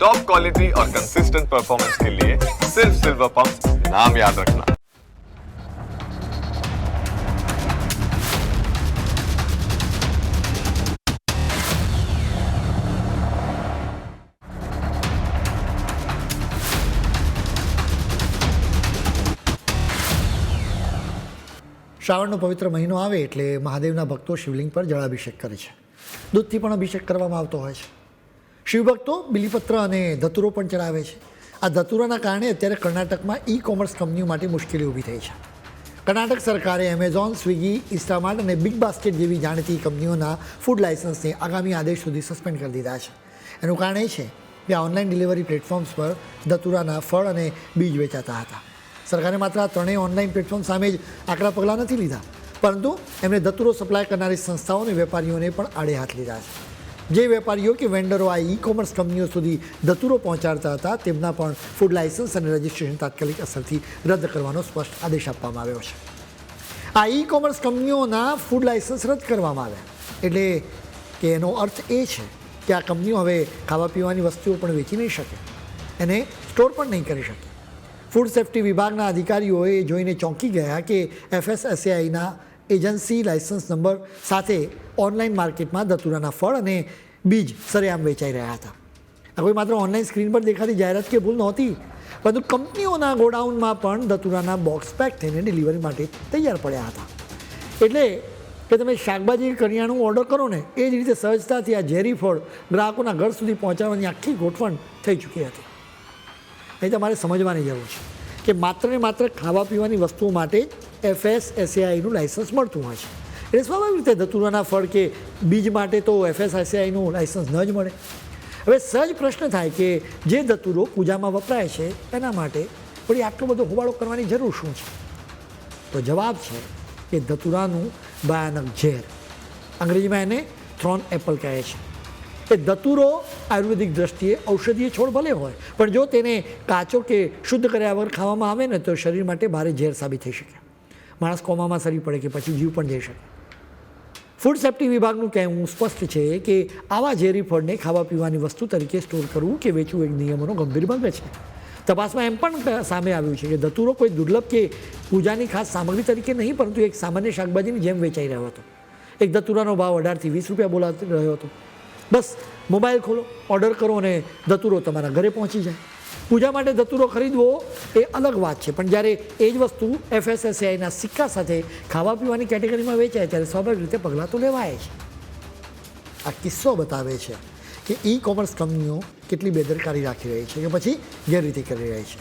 Top quality और consistent performance के लिए सिर्फ सिल्वर पंप नाम याद रखना। શ્રાવણનો પવિત્ર મહિનો આવે એટલે મહાદેવના ભક્તો શિવલિંગ પર જળાભિષેક કરે છે. દૂધથી પણ અભિષેક કરવામાં આવતો હોય છે. શિવભક્તો બિલીપત્ર અને ધતુરો પણ ચડાવે છે. આ ધતુરાના કારણે અત્યારે કર્ણાટકમાં ઈ કોમર્સ કંપનીઓ માટે મુશ્કેલી ઊભી થઈ છે. કર્ણાટક સરકારે એમેઝોન, સ્વિગી, ઇન્સ્ટામાર્ટ અને બિગ બાસ્કેટ જેવી જાણીતી કંપનીઓના ફૂડ લાયસન્સને આગામી આદેશ સુધી સસ્પેન્ડ કરી દીધા છે. એનું કારણ એ છે કે આ ઓનલાઈન ડિલિવરી પ્લેટફોર્મ્સ પર ધતુરાના ફળ અને બીજ વેચાતા હતા. સરકારે માત્ર આ ત્રણેય ઓનલાઈન પ્લેટફોર્મ સામે જ આકરા પગલાં નથી લીધા, પરંતુ એમણે ધતુરો સપ્લાય કરનારી સંસ્થાઓ અને વેપારીઓને પણ આડે હાથ લીધા છે. જે વેપારીઓ કે વેન્ડરો આ ઈ કોમર્સ કંપનીઓ સુધી ધતુરો પહોંચાડતા હતા તેમના પણ ફૂડ લાયસન્સ અને રજિસ્ટ્રેશન તાત્કાલિક અસરથી રદ કરવાનો સ્પષ્ટ આદેશ આપવામાં આવ્યો છે. આ ઈ કોમર્સ કંપનીઓના ફૂડ લાયસન્સ રદ કરવામાં આવ્યા એટલે કે એનો અર્થ એ છે કે આ કંપનીઓ હવે ખાવા પીવાની વસ્તુઓ પણ વેચી નહીં શકે, એને સ્ટોર પણ નહીં કરી શકે. ફૂડ સેફ્ટી વિભાગના અધિકારીઓએ જોઈને ચોંકી ગયા કે FSSAIના એજન્સી લાયસન્સ નંબર સાથે ઓનલાઈન માર્કેટમાં ધતુરાના ફળ અને બીજ સરેઆમ વેચાઈ રહ્યા હતા. આ કોઈ માત્ર ઓનલાઈન સ્ક્રીન પર દેખાતી જાહેરાત કે ભૂલ નહોતી, પરંતુ કંપનીઓના ગોડાઉનમાં પણ ધતુરાના બોક્સ પેક થઈને ડિલિવરી માટે તૈયાર પડ્યા હતા. એટલે કે તમે શાકભાજી કરિયાણું ઓર્ડર કરો ને એ જ રીતે સહજતાથી આ ઝેરી ફળ ગ્રાહકોના ઘર સુધી પહોંચાડવાની આખી ગોઠવણ થઈ ચૂકી હતી. અહીં તમારે સમજવાની જરૂર છે કે માત્ર ને માત્ર ખાવા પીવાની વસ્તુઓ માટે જ FSSAIનું લાયસન્સ મળતું હોય છે. એટલે સ્વાભાવિક રીતે ધતુરાના ફળ કે બીજ માટે તો FSSAIનું લાયસન્સ ન જ મળે. હવે સહજ પ્રશ્ન થાય કે જે ધતુરો પૂજામાં વપરાય છે એના માટે વળી આટલો બધો હોબાળો કરવાની જરૂર શું છે? તો જવાબ છે કે ધતુરાનું ભયાનક ઝેર, અંગ્રેજીમાં એને થ્રોન એપલ કહે છે. એ ધતુરો આયુર્વેદિક દ્રષ્ટિએ ઔષધીય છોડ ભલે હોય, પણ જો તેને કાચો કે શુદ્ધ કર્યા વગર ખાવામાં આવે ને તો શરીર માટે ભારે ઝેર સાબિત થઈ શકે. માણસ કોમામાં સરી પડે કે પછી જીવ પણ જઈ શકે. ફૂડ સેફ્ટી વિભાગનું કહેવું સ્પષ્ટ છે કે આવા ઝેરી ફળને ખાવા પીવાની વસ્તુ તરીકે સ્ટોર કરવું કે વેચવું એક નિયમોનો ગંભીર ભંગ છે. તપાસમાં એમ પણ સામે આવ્યું છે કે ધતુરો કોઈ દુર્લભ કે પૂજાની ખાસ સામગ્રી તરીકે નહીં, પરંતુ એક સામાન્ય શાકભાજીની જેમ વેચાઈ રહ્યો હતો. એક ધતુરાનો ભાવ 18 થી 20 રૂપિયા બોલાતો રહ્યો હતો. બસ મોબાઈલ ખોલો, ઓર્ડર કરો અને ધતુરો તમારા ઘરે પહોંચી જાય. પૂજા માટે ધતુરો ખરીદવો એ અલગ વાત છે, પણ જ્યારે એ જ વસ્તુ FSSAIના સિક્કા સાથે ખાવા પીવાની કેટેગરીમાં વેચાય ત્યારે સ્વાભાવિક રીતે પગલાં તો લેવાય છે. આ કિસ્સો બતાવે છે કે ઈ કોમર્સ કંપનીઓ કેટલી બેદરકારી રાખી રહી છે કે પછી ગેરરીતિ કરી રહી છે.